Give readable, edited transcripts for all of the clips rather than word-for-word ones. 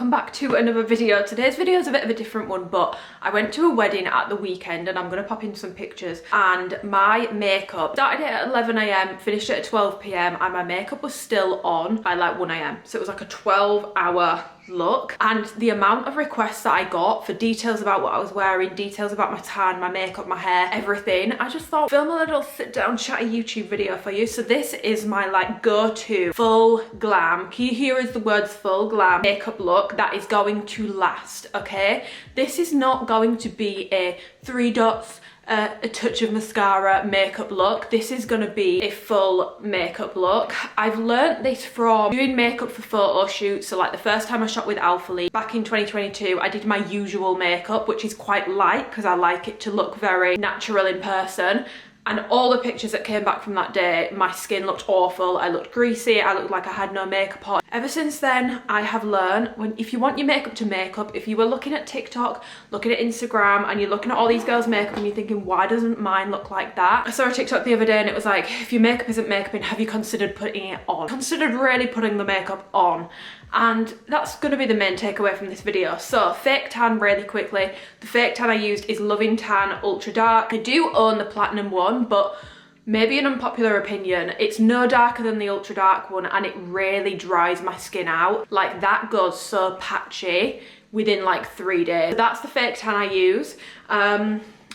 welcome back to another video. Today's video is a bit of a different one, but I went to a wedding at the weekend and I'm going to pop in some pictures, and my makeup started at 11 AM, finished at 12 PM, and my makeup was still on by like 1 AM. So it was like a 12-hour look, and the amount of requests that I got for details about what I was wearing, details about my tan, my makeup, my hair, everything, I just thought film a little sit down chatty YouTube video for you. So this is my like go-to full glam, key here is the words full glam makeup look that is going to last. Okay, this is not going to be a 3 dots, a touch of mascara makeup look. This is going to be a full makeup look. I've learnt this from doing makeup for photo shoots. So like the first time I shot with Alphalete back in 2022, I did my usual makeup, which is quite light because I like it to look very natural in person. And all the pictures that came back from that day, my skin looked awful, I looked greasy, I looked like I had no makeup on. Ever since then, I have learned, if you want your makeup to makeup, if you were looking at TikTok, looking at Instagram, and you're looking at all these girls' makeup and you're thinking, why doesn't mine look like that? I saw a TikTok the other day and it was like, if your makeup isn't makeuping, have you considered putting it on? Considered really putting the makeup on. And that's going to be the main takeaway from this video. So fake tan really quickly. The fake tan I used is Loving Tan Ultra Dark. I do own the platinum one, but maybe an unpopular opinion, it's no darker than the ultra dark one, and it really dries my skin out. Like that goes so patchy within like 3 days. So that's the fake tan I use.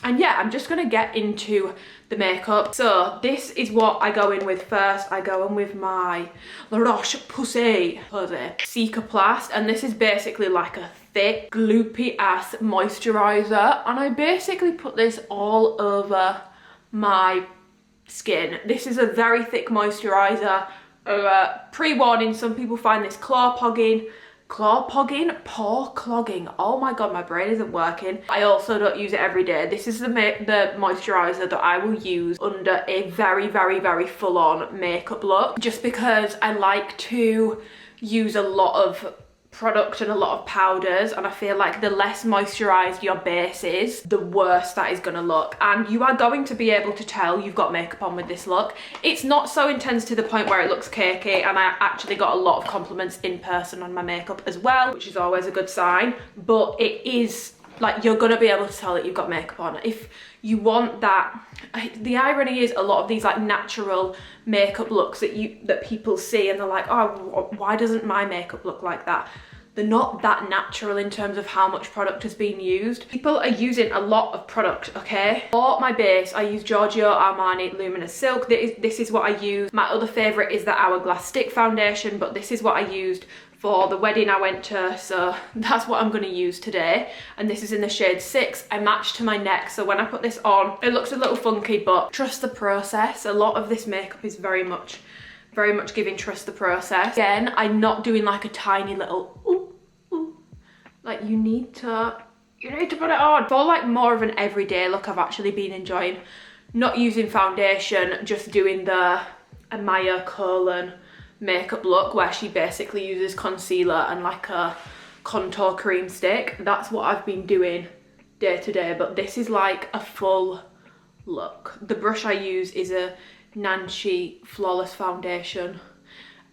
And yeah, I'm just gonna get into the makeup. So this is what I go in with first. I go in with my La Roche-Posay Cicaplast, and this is basically like a thick, gloopy ass moisturizer. And I basically put this all over my skin. This is a very thick moisturizer. Pre-warning, some people find this pore clogging. Oh my god, my brain isn't working. I also don't use it every day. This is the moisturizer that I will use under a very, very, very full-on makeup look, just because I like to use a lot of product and a lot of powders, and I feel like the less moisturized your base is, the worse that is going to look. And you are going to be able to tell you've got makeup on with this look. It's not so intense to the point where it looks cakey, and I actually got a lot of compliments in person on my makeup as well, which is always a good sign. But it is like, you're going to be able to tell that you've got makeup on. If you want that, the irony is a lot of these like natural makeup looks that people see and they're like, oh, why doesn't my makeup look like that? They're not that natural in terms of how much product has been used. People are using a lot of product, okay? For my base, I use Giorgio Armani Luminous Silk. This is what I use. My other favourite is the Hourglass Stick Foundation, but this is what I used for the wedding I went to, so that's what I'm going to use today. And this is in the shade 6. I match to my neck, so when I put this on, it looks a little funky, but trust the process. A lot of this makeup is very much giving trust the process. Again, I'm not doing like a tiny little like you need to put it on. For like more of an everyday look, I've actually been enjoying not using foundation, just doing the Amaya makeup look where she basically uses concealer and like a contour cream stick. That's what I've been doing day to day, but this is like a full look. The brush I use is a Nancy Flawless Foundation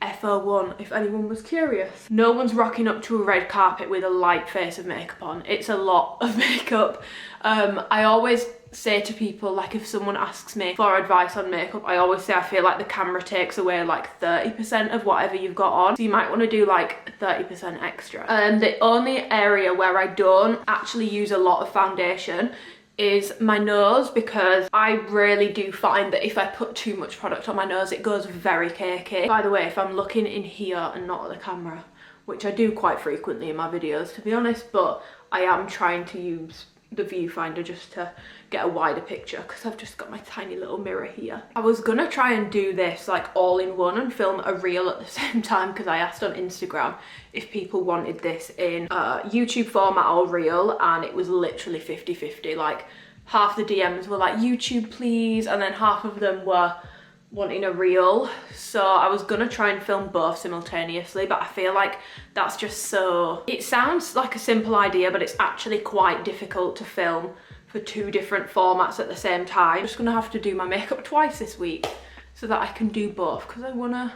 FO1, if anyone was curious. No one's rocking up to a red carpet with a light face of makeup on. It's a lot of makeup. I always say to people, like if someone asks me for advice on makeup, I always say I feel like the camera takes away like 30% of whatever you've got on. So you might want to do like 30% extra. The only area where I don't actually use a lot of foundation is my nose, because I really do find that if I put too much product on my nose, it goes very cakey. By the way, if I'm looking in here and not at the camera, which I do quite frequently in my videos to be honest, but I am trying to use the viewfinder just to get a wider picture because I've just got my tiny little mirror here. I was gonna try and do this like all in one and film a reel at the same time, because I asked on Instagram if people wanted this in YouTube format or reel, and it was literally 50-50. Like half the DMs were like YouTube please, and then half of them were wanting a reel. So I was gonna try and film both simultaneously, but I feel like that's just so, it sounds like a simple idea, but it's actually quite difficult to film for 2 different formats at the same time. I'm just gonna have to do my makeup twice this week so that I can do both, because I wanna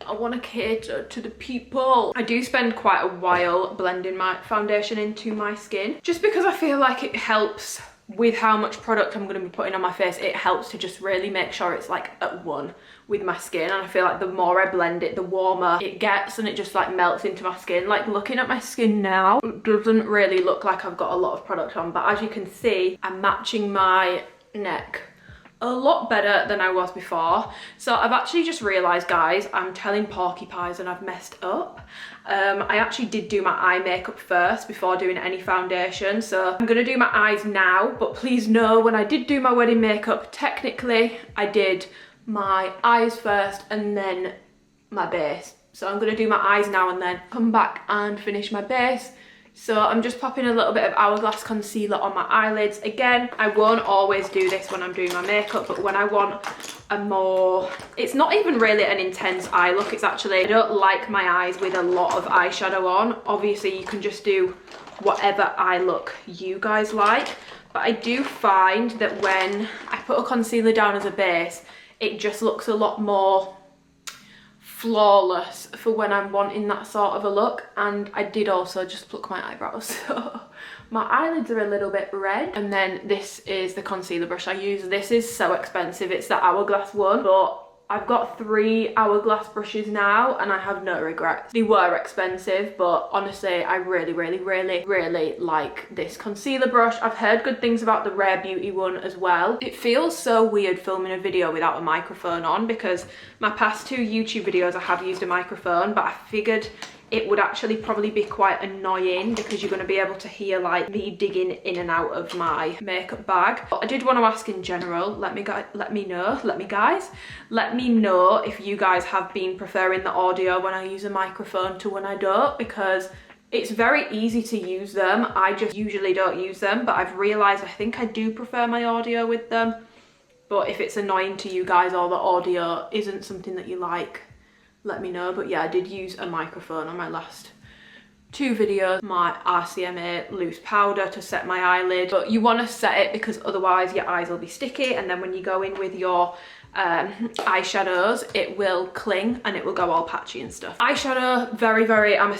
I want to cater to the people. I do spend quite a while blending my foundation into my skin, just because I feel like it helps with how much product I'm going to be putting on my face. It helps to just really make sure it's like at one with my skin, and I feel like the more I blend it, the warmer it gets, and it just like melts into my skin. Like looking at my skin now, it doesn't really look like I've got a lot of product on, but as you can see, I'm matching my neck a lot better than I was before. So I've actually just realized, guys, I'm telling porcupines and I've messed up. I actually did do my eye makeup first before doing any foundation, so I'm gonna do my eyes now. But please know, when I did do my wedding makeup, technically I did my eyes first and then my base. So I'm gonna do my eyes now and then come back and finish my base. So I'm just popping a little bit of Hourglass concealer on my eyelids. Again, I won't always do this when I'm doing my makeup, but when I want a more, it's not even really an intense eye look, it's actually, I don't like my eyes with a lot of eyeshadow on. Obviously you can just do whatever eye look you guys like, but I do find that when I put a concealer down as a base, it just looks a lot more flawless for when I'm wanting that sort of a look. And I did also just pluck my eyebrows, so my eyelids are a little bit red. And then this is the concealer brush I use. This is so expensive, it's the Hourglass one, but I've got 3 Hourglass brushes now and I have no regrets. They were expensive, but honestly, I really like this concealer brush. I've heard good things about the Rare Beauty one as well. It feels so weird filming a video without a microphone on, because my past 2 YouTube videos I have used a microphone, but I figured it would actually probably be quite annoying because you're going to be able to hear like me digging in and out of my makeup bag. But I did want to ask in general, let me know if you guys have been preferring the audio when I use a microphone to when I don't, because it's very easy to use them. I just usually don't use them, but I've realized I think I do prefer my audio with them. But if it's annoying to you guys or the audio isn't something that you like, let me know. But yeah, I did use a microphone on my last 2 videos. My RCMA loose powder to set my eyelid, but you want to set it because otherwise your eyes will be sticky, and then when you go in with your eyeshadows, it will cling and it will go all patchy and stuff. Eyeshadow, I'm a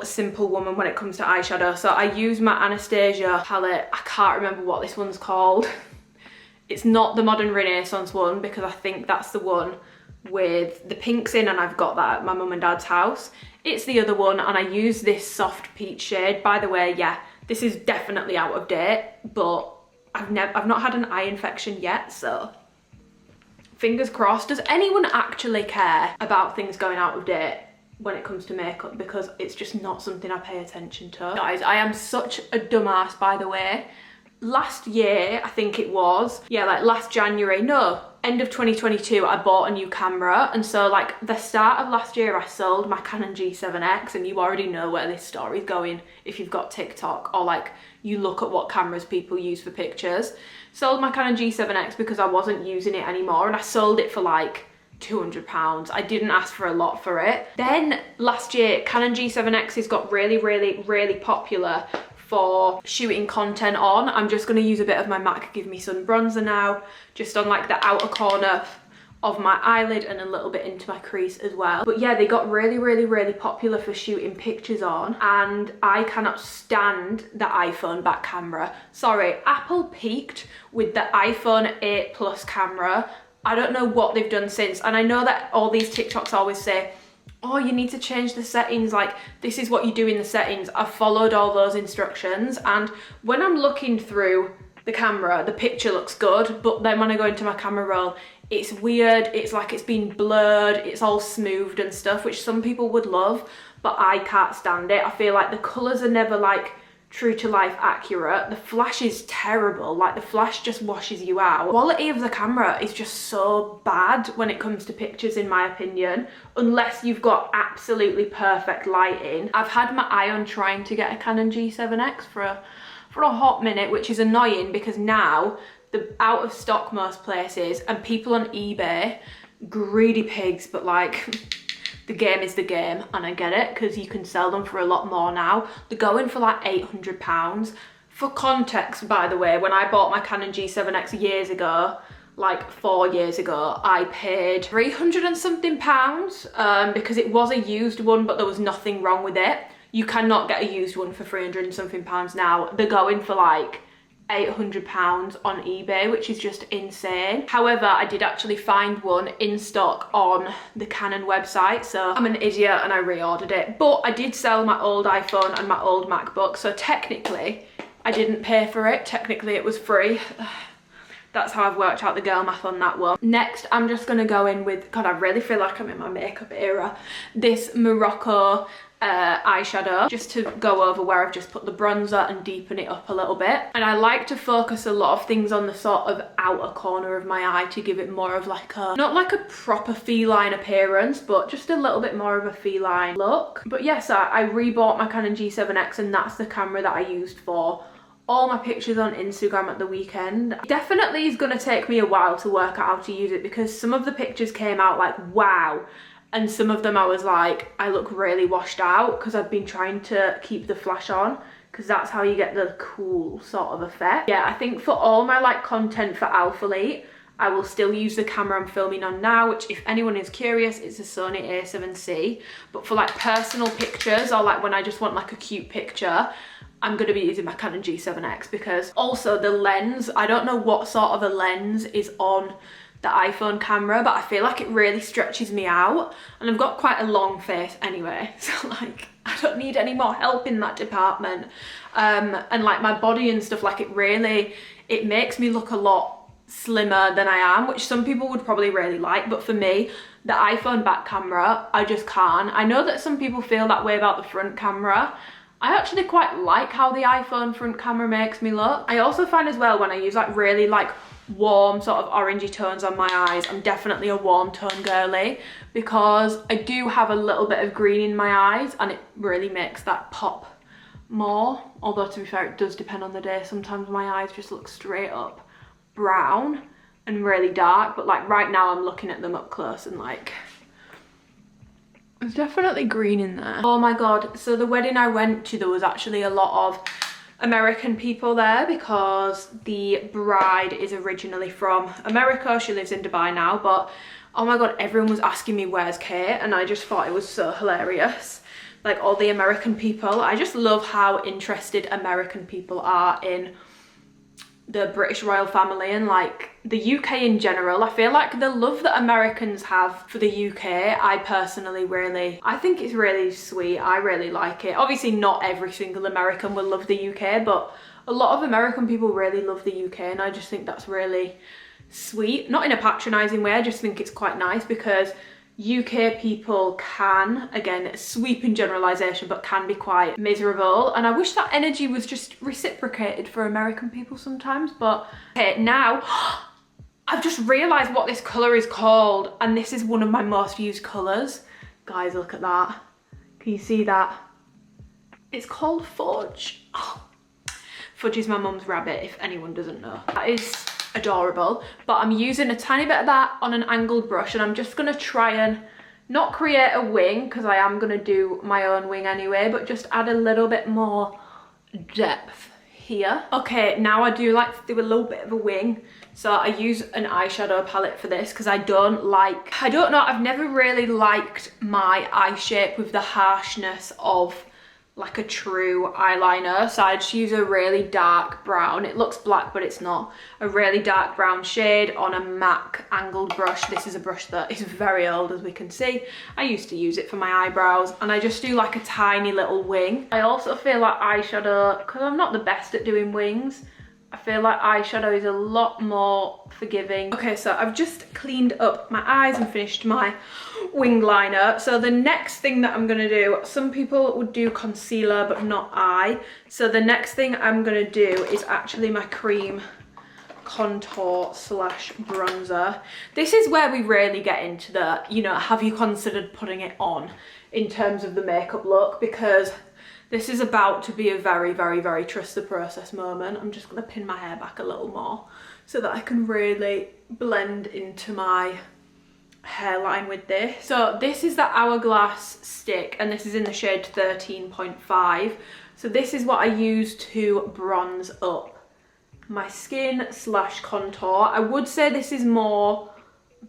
simple woman when it comes to eyeshadow. So I use my Anastasia palette. I can't remember what this one's called. It's not the Modern Renaissance one, because I think that's the one with the pinks in, and I've got that at my mum and dad's house. It's the other one, and I use this soft peach shade. By the way, yeah, this is definitely out of date, but I've not had an eye infection yet, so fingers crossed. Does anyone actually care about things going out of date when it comes to makeup? Because it's just not something I pay attention to. Guys, I am such a dumbass, by the way. Last year, I think it was, yeah, like last January, no, end of 2022, I bought a new camera. And so like the start of last year, I sold my Canon G7X, and you already know where this story's going if you've got TikTok or like you look at what cameras people use for pictures. Sold my Canon G7X because I wasn't using it anymore, and I sold it for like £200. I didn't ask for a lot for it. Then last year, Canon G7X's got really popular for shooting content on. I'm just going to use a bit of my MAC Give Me Sun bronzer now, just on like the outer corner of my eyelid and a little bit into my crease as well. But yeah, they got really popular for shooting pictures on, and I cannot stand the iPhone back camera. Sorry, Apple peaked with the iPhone 8 Plus camera. I don't know what they've done since, and I know that all these TikToks always say, oh, you need to change the settings, like this is what you do in the settings. I've followed all those instructions, and when I'm looking through the camera, the picture looks good, but then when I go into my camera roll, it's weird. It's like it's been blurred, it's all smoothed and stuff, which some people would love, but I can't stand it. I feel like the colours are never like true to life accurate. The flash is terrible, like the flash just washes you out. Quality of the camera is just so bad when it comes to pictures, in my opinion, unless you've got absolutely perfect lighting. I've had my eye on trying to get a Canon G7X for a hot minute, which is annoying because now they're out of stock most places, and people on eBay, greedy pigs, but like the game is the game, and I get it because you can sell them for a lot more now. They're going for like £800. For context, by the way, when I bought my Canon G7X years ago, like 4 years ago, I paid 300 and something pounds because it was a used one, but there was nothing wrong with it. You cannot get a used one for 300 and something pounds now. They're going for like £800 on eBay, which is just insane. However, I did actually find one in stock on the Canon website, so I'm an idiot and I reordered it. But I did sell my old iPhone and my old MacBook, so technically I didn't pay for it. Technically it was free. That's how I've worked out the girl math on that one. Next, I'm just gonna go in with, God, I really feel like I'm in my makeup era, this Morocco eyeshadow, just to go over where I've just put the bronzer and deepen it up a little bit. And I like to focus a lot of things on the sort of outer corner of my eye to give it more of like a, not like a proper feline appearance, but just a little bit more of a feline look. But yes, I rebought my Canon G7X, and that's the camera that I used for all my pictures on Instagram at the weekend. Definitely is gonna take me a while to work out how to use it, because some of the pictures came out like wow, and some of them I was like, I look really washed out, because I've been trying to keep the flash on, because that's how you get the cool sort of effect. Yeah, I think for all my like content for Alphalete, I will still use the camera I'm filming on now, which if anyone is curious, it's a Sony a7C. But for like personal pictures, or like when I just want like a cute picture, I'm going to be using my Canon G7X, because also the lens, I don't know what sort of a lens is on the iPhone camera, but I feel like it really stretches me out, and I've got quite a long face anyway, so like I don't need any more help in that department. And like my body and stuff, like it makes me look a lot slimmer than I am, which some people would probably really like, but for me, the iPhone back camera, I just can't. I know that some people feel that way about the front camera. I actually quite like how the iPhone front camera makes me look. I also find as well, when I use like really like warm sort of orangey tones on my eyes, I'm definitely a warm tone girly, because I do have a little bit of green in my eyes, and it really makes that pop more. Although to be fair, it does depend on the day. Sometimes my eyes just look straight up brown and really dark, but like right now I'm looking at them up close and like there's definitely green in there. Oh my god, so the wedding I went to, there was actually a lot of American people there, because the bride is originally from America. She lives in Dubai now, but oh my god, everyone was asking me where's Kate, and I just thought it was so hilarious. Like all the American people, I just love how interested American people are in the British royal family and like the UK in general. I feel like the love that Americans have for the UK, I personally I think it's really sweet. I really like it. Obviously not every single American will love the UK, but a lot of American people really love the UK, and I just think that's really sweet. Not in a patronising way, I just think it's quite nice, because UK people can, again, sweeping generalisation, but can be quite miserable, and I wish that energy was just reciprocated for American people sometimes. But okay, now I've just realised what this colour is called, and this is one of my most used colours. Guys, look at that. Can you see that? It's called Fudge. Oh. Fudge is my mum's rabbit, if anyone doesn't know. That is adorable, but I'm using a tiny bit of that on an angled brush, and I'm just going to try and not create a wing, because I am going to do my own wing anyway, but just add a little bit more depth here. Okay, now I do like to do a little bit of a wing, so I use an eyeshadow palette for this, because I don't know, I've never really liked my eye shape with the harshness of like a true eyeliner, so I just use a really dark brown. It looks black, but it's not. A really dark brown shade on a MAC angled brush. This is a brush that is very old, as we can see. I used to use it for my eyebrows, and I just do like a tiny little wing. I also feel like eyeshadow, because I'm not the best at doing wings, I feel like eyeshadow is a lot more forgiving. Okay, so I've just cleaned up my eyes and finished my wing liner. So the next thing that I'm gonna do, some people would do concealer, but not I. So the next thing I'm gonna do is actually my cream contour slash bronzer. This is where we really get into the, you know, have you considered putting it on in terms of the makeup look, because this is about to be a very, very, very trust the process moment. I'm just gonna pin my hair back a little more so that I can really blend into my hairline with this. So this is the Hourglass stick, and this is in the shade 13.5. So this is what I use to bronze up my skin slash contour. I would say this is more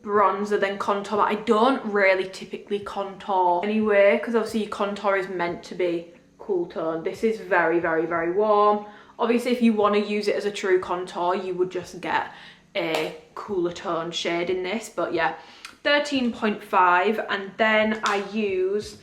bronzer than contour, but I don't really typically contour anyway, because obviously your contour is meant to be cool tone. This is very, very, very warm. Obviously, if you want to use it as a true contour, you would just get a cooler tone shade in this. But yeah, 13.5. And then I use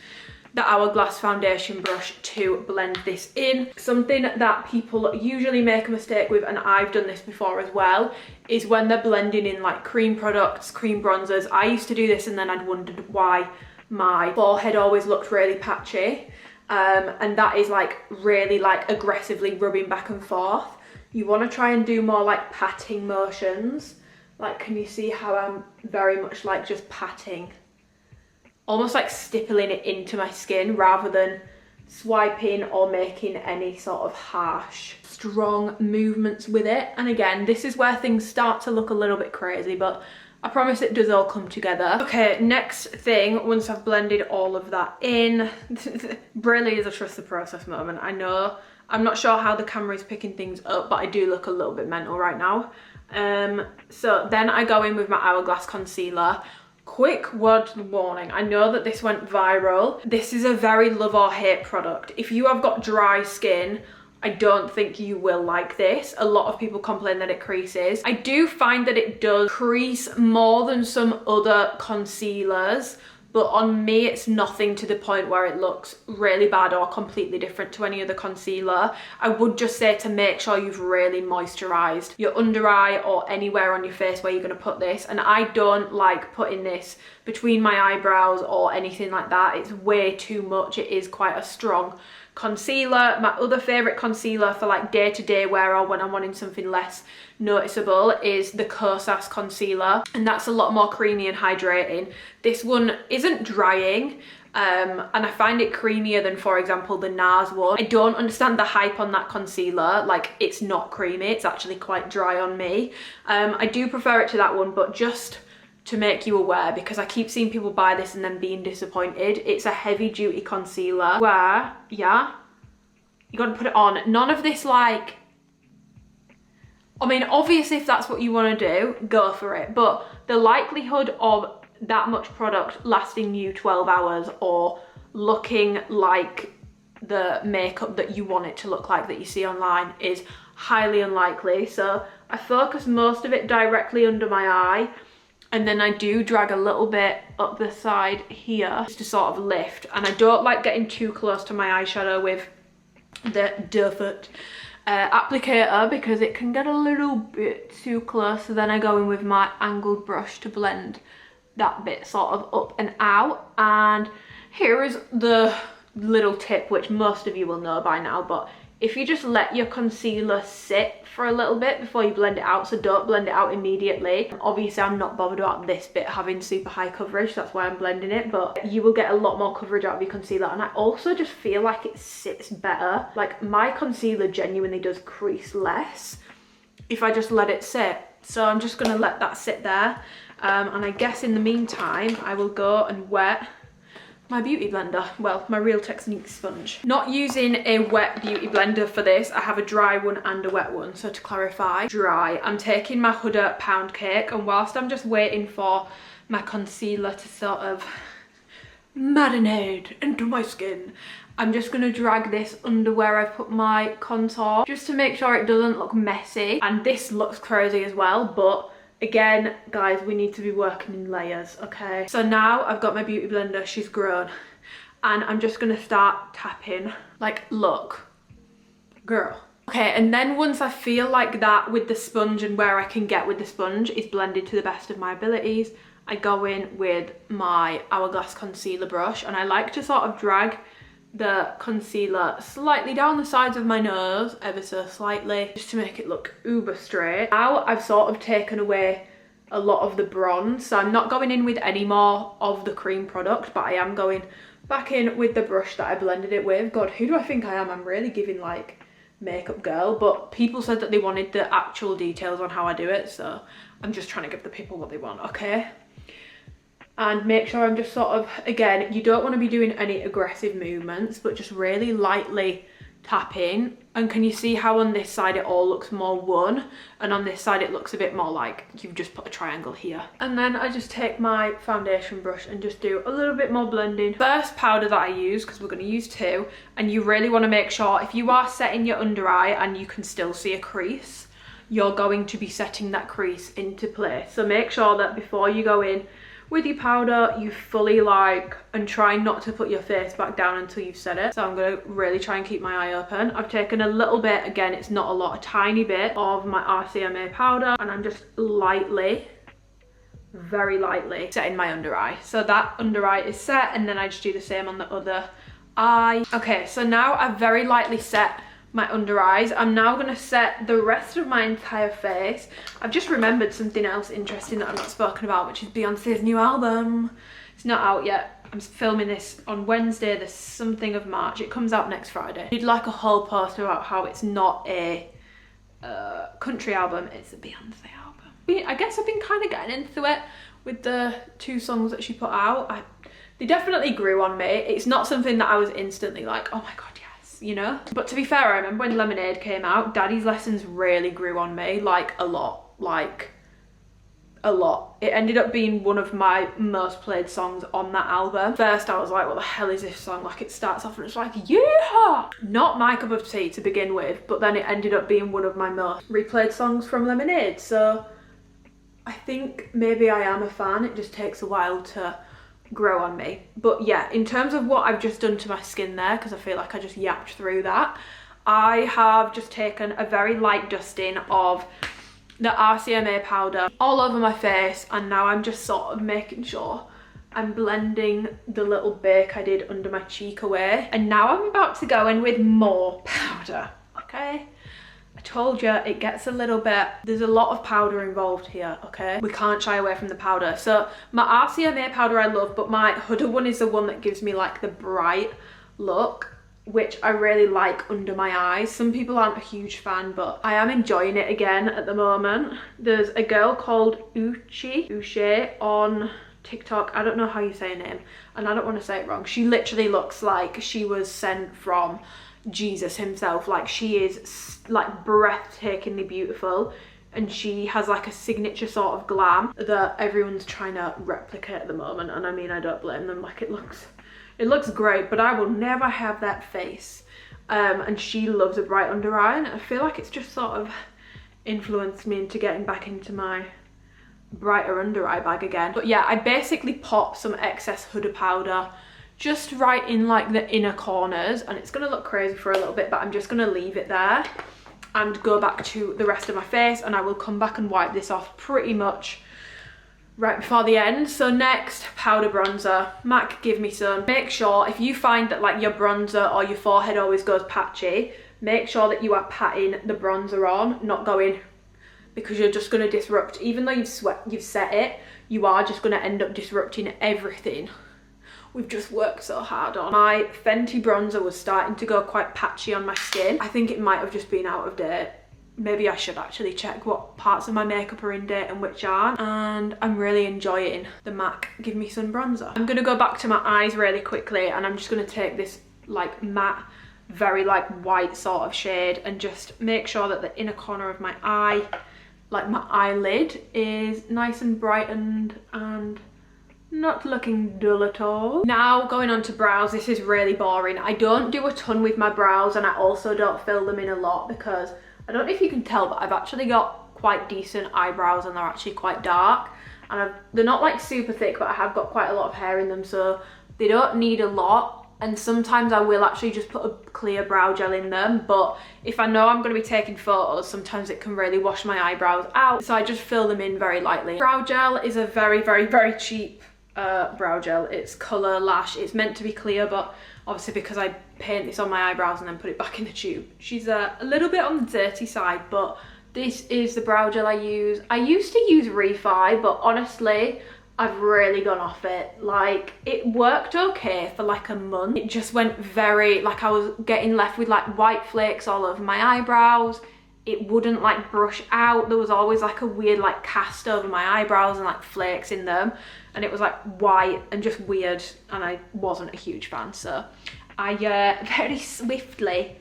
the Hourglass foundation brush to blend this in. Something that people usually make a mistake with, and I've done this before as well, is when they're blending in like cream products, cream bronzers. I used to do this and then I'd wondered why my forehead always looked really patchy. And that is like really like aggressively rubbing back and forth. You want to try and do more like patting motions. Like, can you see how I'm very much like just patting? Almost like stippling it into my skin rather than swiping or making any sort of harsh, strong movements with it. And again, this is where things start to look a little bit crazy, but I promise it does all come together. Okay, next thing, once I've blended all of that in, really is a trust the process moment. I know, I'm not sure how the camera is picking things up, but I do look a little bit mental right now. So then I go in with my Hourglass concealer. Quick word warning, I know that this went viral. This is a very love or hate product. If you have got dry skin, I don't think you will like this. A lot of people complain that it creases. I do find that it does crease more than some other concealers, but on me it's nothing to the point where it looks really bad or completely different to any other concealer. I would just say to make sure you've really moisturized your under eye or anywhere on your face where you're going to put this. And I don't like putting this between my eyebrows or anything like that. It's way too much. It is quite a strong concealer. My other favorite concealer for like day-to-day wear or when I'm wanting something less noticeable is the Kosas concealer, and that's a lot more creamy and hydrating. This one isn't drying, and I find it creamier than, for example, the NARS one. I don't understand the hype on that concealer. Like, it's not creamy, it's actually quite dry on me. I do prefer it to that one, but just to make you aware, because I keep seeing people buy this and then being disappointed, it's a heavy duty concealer where, yeah, you gotta put it on. None of this like, I mean, obviously if that's what you want to do, go for it, but the likelihood of that much product lasting you 12 hours or looking like the makeup that you want it to look like that you see online is highly unlikely. So I focus most of it directly under my eye, and then I do drag a little bit up the side here just to sort of lift. And I don't like getting too close to my eyeshadow with the Doe applicator because it can get a little bit too close. So then I go in with my angled brush to blend that bit sort of up and out. And here is the little tip, which most of you will know by now, but if you just let your concealer sit for a little bit before you blend it out, so don't blend it out immediately. Obviously I'm not bothered about this bit having super high coverage, that's why I'm blending it, but you will get a lot more coverage out of your concealer. And I also just feel like it sits better. Like, my concealer genuinely does crease less if I just let it sit. So I'm just gonna let that sit there. And I guess in the meantime, I will go and wet my beauty blender, well, my Real Technique sponge. Not using a wet beauty blender for this, I have a dry one and a wet one. So to clarify, dry, I'm taking my Huda pound cake, and whilst I'm just waiting for my concealer to sort of marinate into my skin, I'm just gonna drag this under where I've put my contour just to make sure it doesn't look messy. And this looks crazy as well, but again, guys, we need to be working in layers, okay? So now I've got my beauty blender, she's grown, and I'm just gonna start tapping. Like, look, girl. Okay, and then once I feel like that with the sponge and where I can get with the sponge is blended to the best of my abilities, I go in with my Hourglass concealer brush, and I like to sort of drag the concealer slightly down the sides of my nose, ever so slightly, just to make it look uber straight. Now I've sort of taken away a lot of the bronze, so I'm not going in with any more of the cream product, but I am going back in with the brush that I blended it with. God, who do I think I am? I'm really giving like makeup girl, but people said that they wanted the actual details on how I do it, so I'm just trying to give the people what they want, okay? And make sure I'm just sort of, again, you don't want to be doing any aggressive movements, but just really lightly tapping. And can you see how on this side it all looks more one, and on this side it looks a bit more like you've just put a triangle here. And then I just take my foundation brush and just do a little bit more blending. First powder that I use, because we're going to use two, and you really want to make sure if you are setting your under eye and you can still see a crease, you're going to be setting that crease into place. So make sure that before you go in with your powder, you fully like, and try not to put your face back down until you've set it. So I'm gonna really try and keep my eye open. I've taken a little bit, again, it's not a lot, a tiny bit of my RCMA powder, and I'm just lightly, very lightly setting my under eye. So that under eye is set, and then I just do the same on the other eye. Okay, so now I've very lightly set my under eyes. I'm now going to set the rest of my entire face. I've just remembered something else interesting that I've not spoken about, which is Beyonce's new album. It's not out yet. I'm filming this on Wednesday, the something of March. It comes out next Friday. I did like a whole post about how it's not a country album, it's a Beyonce album. I guess I've been kind of getting into it with the two songs that she put out. They definitely grew on me. It's not something that I was instantly like, oh my god, you know. But to be fair, I remember when Lemonade came out, Daddy's Lessons really grew on me, like a lot, like a lot. It ended up being one of my most played songs on that album. First I was like, what the hell is this song? Like, it starts off and it's like, yeah, not my cup of tea to begin with, but then it ended up being one of my most replayed songs from Lemonade. So I think maybe I am a fan. It just takes a while to grow on me. But yeah, in terms of what I've just done to my skin there, because I feel like I just yapped through that, I have just taken a very light dusting of the RCMA powder all over my face, and now I'm just sort of making sure I'm blending the little bake I did under my cheek away. And now I'm about to go in with more powder, okay? I told you it gets a little bit, there's a lot of powder involved here, okay? We can't shy away from the powder. So my RCMA powder I love, but my Huda one is the one that gives me like the bright look, which I really like under my eyes. Some people aren't a huge fan, but I am enjoying it again at the moment. There's a girl called Uche on TikTok. I don't know how you say her name, and I don't want to say it wrong. She literally looks like she was sent from Jesus himself. Like, she is like breathtakingly beautiful, and she has like a signature sort of glam that everyone's trying to replicate at the moment, and I mean, I don't blame them. Like, it looks great, but I will never have that face. And she loves a bright under eye, and I feel like it's just sort of influenced me into getting back into my brighter under eye bag again. But yeah, I basically popped some excess Huda powder just right in like the inner corners, and it's gonna look crazy for a little bit, but I'm just gonna leave it there and go back to the rest of my face, and I will come back and wipe this off pretty much right before the end. So next, powder bronzer. MAC, give me some. Make sure if you find that like your bronzer or your forehead always goes patchy, make sure that you are patting the bronzer on, not going, because you're just going to disrupt. Even though you've set it, you are just going to end up disrupting everything we've just worked so hard on. My Fenty bronzer was starting to go quite patchy on my skin. I think it might have just been out of date. Maybe I should actually check what parts of my makeup are in date and which aren't. And I'm really enjoying the MAC Give Me Some bronzer. I'm gonna go back to my eyes really quickly, and I'm just gonna take this like matte, very like white sort of shade, and just make sure that the inner corner of my eye, like my eyelid, is nice and brightened and not looking dull at all. Now going on to brows. This is really boring. I don't do a ton with my brows, and I also don't fill them in a lot, because I don't know if you can tell, but I've actually got quite decent eyebrows, and they're actually quite dark, and they're not like super thick, but I have got quite a lot of hair in them, so they don't need a lot. And sometimes I will actually just put a clear brow gel in them, but if I know I'm going to be taking photos, sometimes it can really wash my eyebrows out, so I just fill them in very lightly. Brow gel is a very, very, very cheap brow gel. It's Colour Lash. It's meant to be clear, but obviously because I paint this on my eyebrows and then put it back in the tube, she's a little bit on the dirty side, but this is the brow gel I use. I used to use Refi, but honestly I've really gone off it. Like, it worked okay for like a month. It just went very, like, I was getting left with like white flakes all over my eyebrows. It wouldn't like brush out. There was always like a weird like cast over my eyebrows and like flakes in them, and it was like white and just weird, and I wasn't a huge fan. So I very swiftly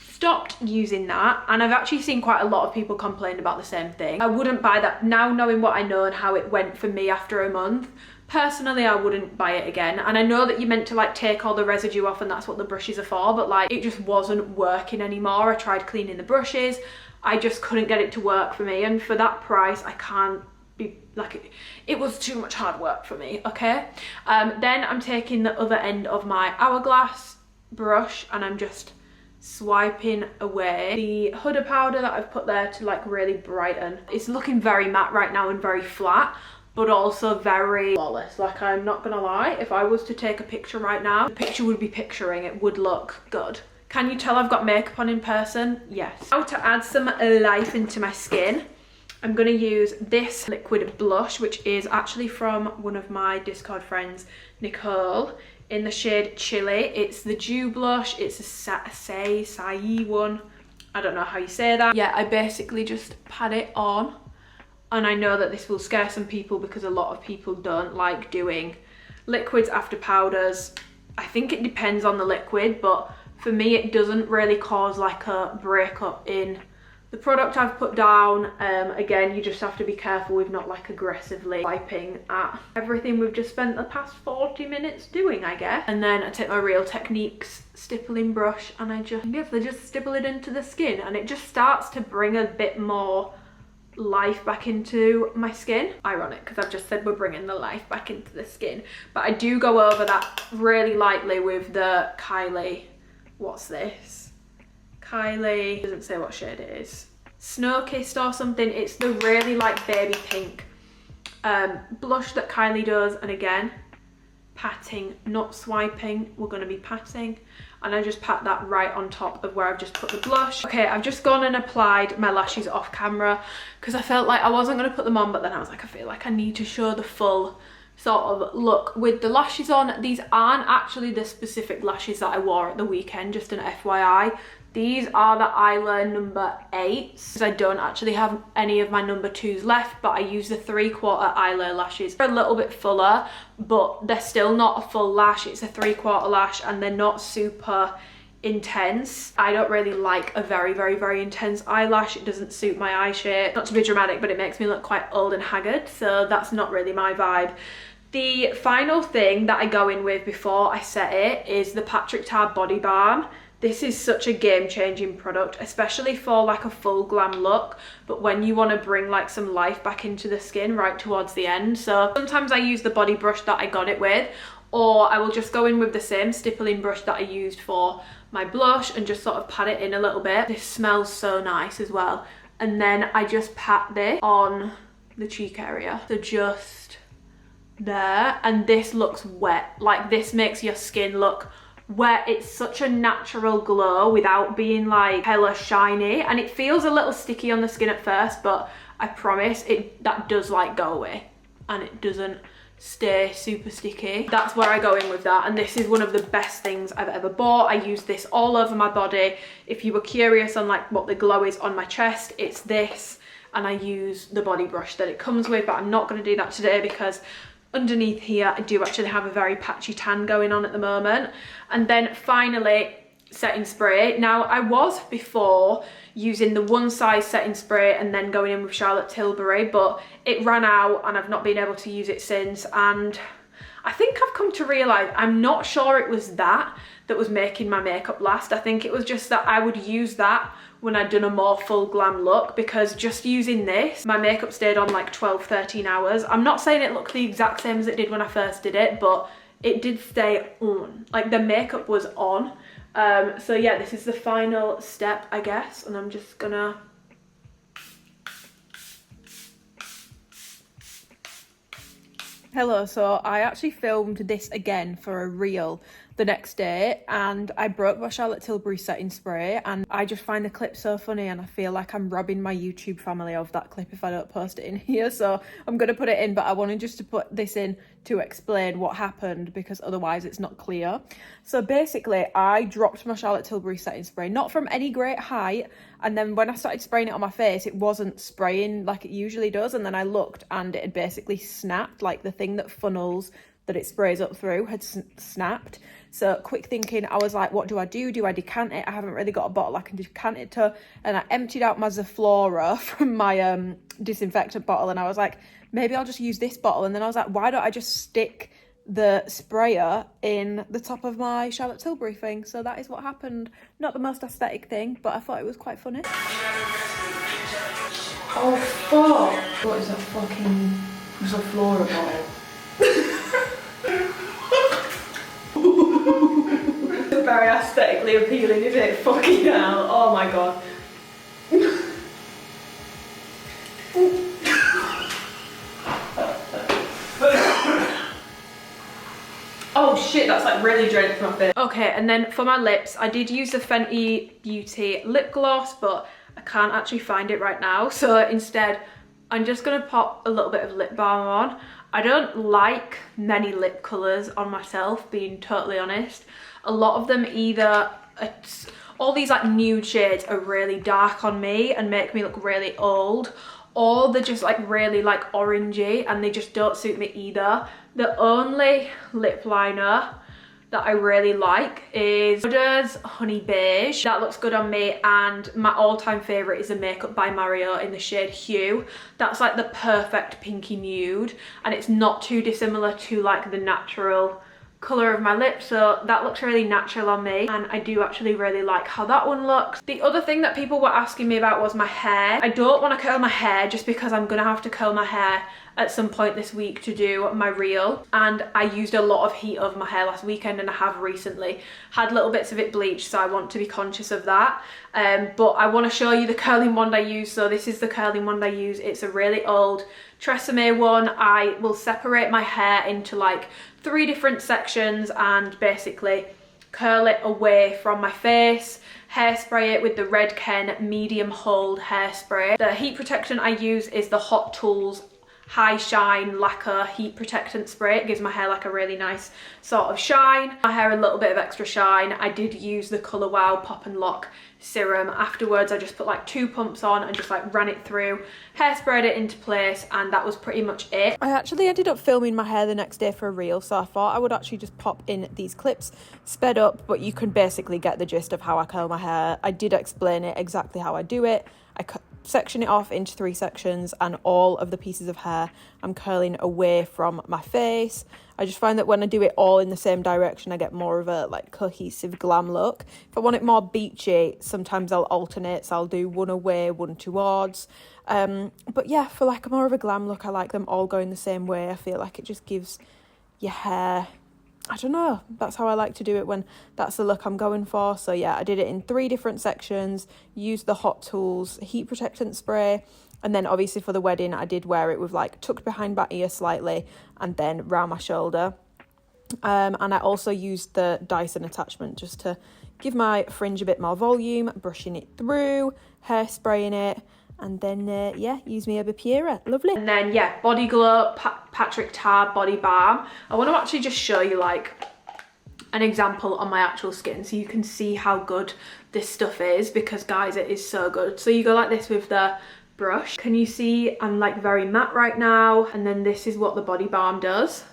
stopped using that, and I've actually seen quite a lot of people complain about the same thing. I wouldn't buy that now, knowing what I know and how it went for me after a month. Personally, I wouldn't buy it again. And I know that you're meant to like take all the residue off and that's what the brushes are for, but like it just wasn't working anymore. I tried cleaning the brushes, I just couldn't get it to work for me, and for that price I can't be like, it was too much hard work for me. Okay, then I'm taking the other end of my hourglass brush and I'm just swiping away the Huda powder that I've put there to like really brighten. It's looking very matte right now and very flat, but also very flawless. Like, I'm not gonna lie, if I was to take a picture right now, the picture would be picturing, it would look good. Can you tell I've got makeup on in person? Yes. Now to add some life into my skin, I'm gonna use this liquid blush, which is actually from one of my Discord friends, Nicole, in the shade Chili. It's the Dew blush, it's a saie one. I don't know how you say that. Yeah, I basically just pat it on. And I know that this will scare some people because a lot of people don't like doing liquids after powders. I think it depends on the liquid, but for me it doesn't really cause like a breakup in the product I've put down. Again, you just have to be careful with not like aggressively wiping at everything we've just spent the past 40 minutes doing, I guess. And then I take my Real Techniques stippling brush and I just stipple it into the skin, and it just starts to bring a bit more life back into my skin. Ironic because I've just said we're bringing the life back into the skin, but I do go over that really lightly with the Kylie, what's this? Kylie, doesn't say what shade it is, Snow Kissed or something. It's the really like baby pink blush that Kylie does, and again, patting, not swiping, we're going to be patting, and I just pat that right on top of where I've just put the blush. Okay, I've just gone and applied my lashes off camera because I felt like I wasn't going to put them on, but then I was like, I feel like I need to show the full sort of look with the lashes on. These aren't actually the specific lashes that I wore at the weekend, just an FYI. These are the eylure number 8s. I don't actually have any of my number 2s left, but I use the 3/4 eylure lashes. They're a little bit fuller, but they're still not a full lash. It's a 3/4 lash and they're not super intense. I don't really like a very intense eyelash. It doesn't suit my eye shape. Not to be dramatic, but it makes me look quite old and haggard, so that's not really my vibe. The final thing that I go in with before I set it is the Patrick Ta Body Balm. This is such a game-changing product, especially for like a full glam look, but when you want to bring like some life back into the skin right towards the end. So sometimes I use the body brush that I got it with, or I will just go in with the same stippling brush that I used for my blush and just sort of pat it in a little bit. This smells so nice as well. And then I just pat this on the cheek area. So just there, and this looks wet. Like, this makes your skin look where it's such a natural glow without being like hella shiny, and it feels a little sticky on the skin at first, but I promise that does like go away and it doesn't stay super sticky. That's where I go in with that, and this is one of the best things I've ever bought. I use this all over my body. If you were curious on like what the glow is on my chest, it's this, and I use the body brush that it comes with, but I'm not going to do that today because underneath here I do actually have a very patchy tan going on at the moment. And then finally, setting spray. Now, I was before using the one size setting spray and then going in with Charlotte Tilbury, but it ran out and I've not been able to use it since. And I think I've come to realise I'm not sure it was that was making my makeup last. I think it was just that I would use that when I'd done a more full glam look, because just using this, my makeup stayed on like 12-13 hours. I'm not saying it looked the exact same as it did when I first did it, but it did stay on. Like, the makeup was on. So yeah, this is the final step, I guess, and I'm just gonna Hello, so I actually filmed this again for a reel the next day, and I broke my Charlotte Tilbury setting spray, and I just find the clip so funny, and I feel like I'm robbing my YouTube family of that clip if I don't post it in here, so I'm going to put it in, but I wanted just to put this in to explain what happened because otherwise it's not clear. So basically, I dropped my Charlotte Tilbury setting spray, not from any great height, and then when I started spraying it on my face, it wasn't spraying like it usually does, and then I looked and it had basically snapped, like the thing that funnels that it sprays up through had snapped. So quick thinking, I was like, what do? Do I decant it? I haven't really got a bottle I can decant it to. And I emptied out my Zaflora from my disinfectant bottle, and I was like, maybe I'll just use this bottle. And then I was like, why don't I just stick the sprayer in the top of my Charlotte Tilbury thing? So that is what happened. Not the most aesthetic thing, but I thought it was quite funny. Oh fuck! What is a fucking Zaflora bottle? Very aesthetically appealing, isn't it? Fucking hell. Oh my god. Oh shit, that's like really drenched my face. Okay, and then for my lips, I did use the Fenty Beauty lip gloss, but I can't actually find it right now. So instead, I'm just gonna pop a little bit of lip balm on. I don't like many lip colours on myself, being totally honest. A lot of them either, all these like nude shades are really dark on me and make me look really old, or they're just like really like orangey and they just don't suit me either. The only lip liner that I really like is Huda's Honey Beige. That looks good on me, and my all-time favourite is a Makeup by Mario in the shade Hue. That's like the perfect pinky nude, and it's not too dissimilar to like the natural colour of my lips, so that looks really natural on me, and I do actually really like how that one looks. The other thing that people were asking me about was my hair. I don't want to curl my hair just because I'm gonna have to curl my hair at some point this week to do my reel, and I used a lot of heat over my hair last weekend, and I have recently had little bits of it bleached, so I want to be conscious of that. But I want to show you the curling wand I use. So this is the curling wand I use. It's a really old Tresemme one. I will separate my hair into like 3 different sections and basically curl it away from my face, hairspray it with the Red Ken medium hold hairspray. The heat protection I use is the Hot Tools High Shine Lacquer Heat Protectant Spray. It gives my hair like a really nice sort of shine. My hair a little bit of extra shine. I did use the Colour Wow Pop and Lock serum. Afterwards I just put like 2 pumps on and just like ran it through, hairsprayed it into place, and that was pretty much it. I actually ended up filming my hair the next day for a reel, so I thought I would actually just pop in these clips sped up, but you can basically get the gist of how I curl my hair. I did explain it exactly how I do it. I section it off into 3 sections, and all of the pieces of hair I'm curling away from my face. I just find that when I do it all in the same direction, I get more of a like cohesive glam look. If I want it more beachy, sometimes I'll alternate, so I'll do one away, one towards. But yeah, for like a more of a glam look, I like them all going the same way. I feel like it just gives your hair, I don't know, that's how I like to do it when that's the look I'm going for. So yeah, I did it in 3 different sections, used the Hot Tools heat protectant spray, and then obviously for the wedding I did wear it with like tucked behind my ear slightly and then round my shoulder. And I also used the Dyson attachment just to give my fringe a bit more volume, brushing it through, hairspraying it, and then yeah, use me a Bapiera. Lovely. And then yeah, Body Glow Patrick Tar Body Balm. I want to actually just show you like an example on my actual skin so you can see how good this stuff is, because guys, it is so good. So you go like this with the brush. Can you see I'm like very matte right now? And then this is what the body balm does.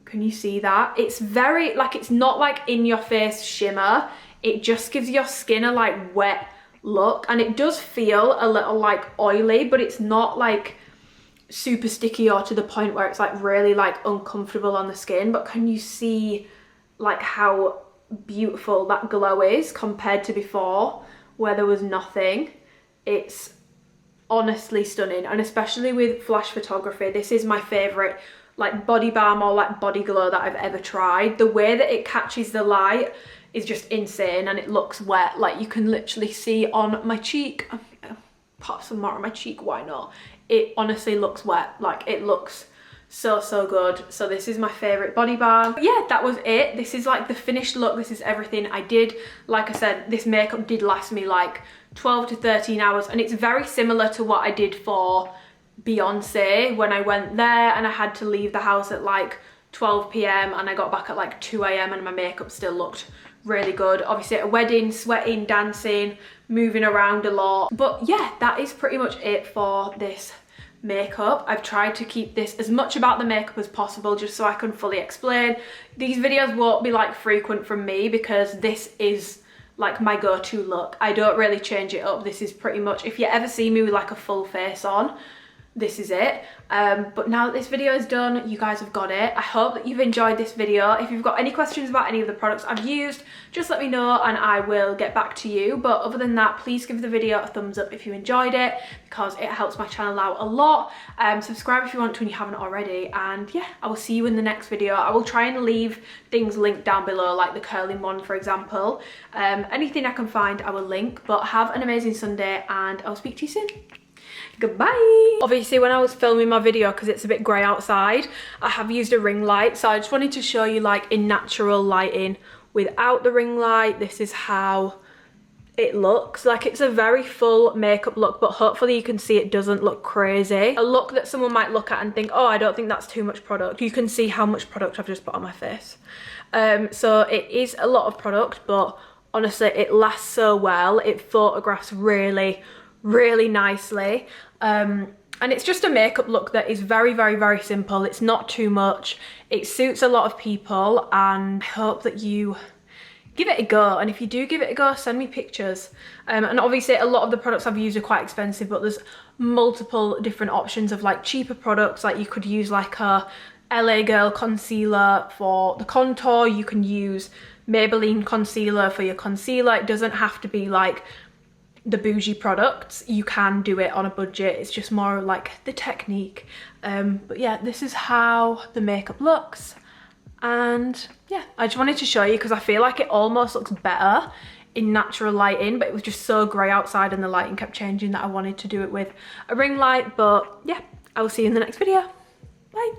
Can you see that? It's very like, it's not like in your face shimmer. It just gives your skin a like wet look, and it does feel a little like oily, but it's not like super sticky or to the point where it's like really like uncomfortable on the skin. But can you see like how beautiful that glow is compared to before where there was nothing? It's honestly stunning, and especially with flash photography, this is my favorite like body balm or like body glow that I've ever tried. The way that it catches the light is just insane, and it looks wet. Like you can literally see on my cheek, pop some more on my cheek, why not? It honestly looks wet, like it looks so good. So this is my favorite body balm. But yeah, that was it. This is like the finished look. This is everything I did. Like I said, this makeup did last me like 12 to 13 hours, and it's very similar to what I did for Beyonce when I went there, and I had to leave the house at like 12 p.m. and I got back at like 2 a.m. and my makeup still looked really good. Obviously at a wedding, sweating, dancing, moving around a lot. But yeah, that is pretty much it for this makeup. I've tried to keep this as much about the makeup as possible just so I can fully explain. These videos won't be like frequent from me because this is like my go-to look. I don't really change it up. This is pretty much, if you ever see me with like a full face on, this is it. But now that this video is done, you guys have got it. I hope that you've enjoyed this video. If you've got any questions about any of the products I've used, just let me know and I will get back to you. But other than that, please give the video a thumbs up if you enjoyed it because it helps my channel out a lot. Subscribe if you want to and you haven't already. And yeah, I will see you in the next video. I will try and leave things linked down below, like the curling one, for example. Anything I can find, I will link. But have an amazing Sunday and I'll speak to you soon. Goodbye. Obviously when I was filming my video, because it's a bit grey outside, I have used a ring light, so I just wanted to show you like in natural lighting without the ring light. This is how it looks. Like, it's a very full makeup look, but hopefully you can see it doesn't look crazy. A look that someone might look at and think, oh, I don't think that's too much product. You can see how much product I've just put on my face. So it is a lot of product, but honestly it lasts so well. It photographs really nicely. And it's just a makeup look that is very simple. It's not too much. It suits a lot of people, and I hope that you give it a go. And if you do give it a go, send me pictures. And obviously a lot of the products I've used are quite expensive, but there's multiple different options of like cheaper products. Like you could use like a LA Girl concealer for the contour. You can use Maybelline concealer for your concealer. It doesn't have to be like the bougie products. You can do it on a budget. It's just more like the technique. But yeah, this is how the makeup looks. And yeah, I just wanted to show you because I feel like it almost looks better in natural lighting, but it was just so grey outside and the lighting kept changing that I wanted to do it with a ring light. But yeah, I will see you in the next video. Bye.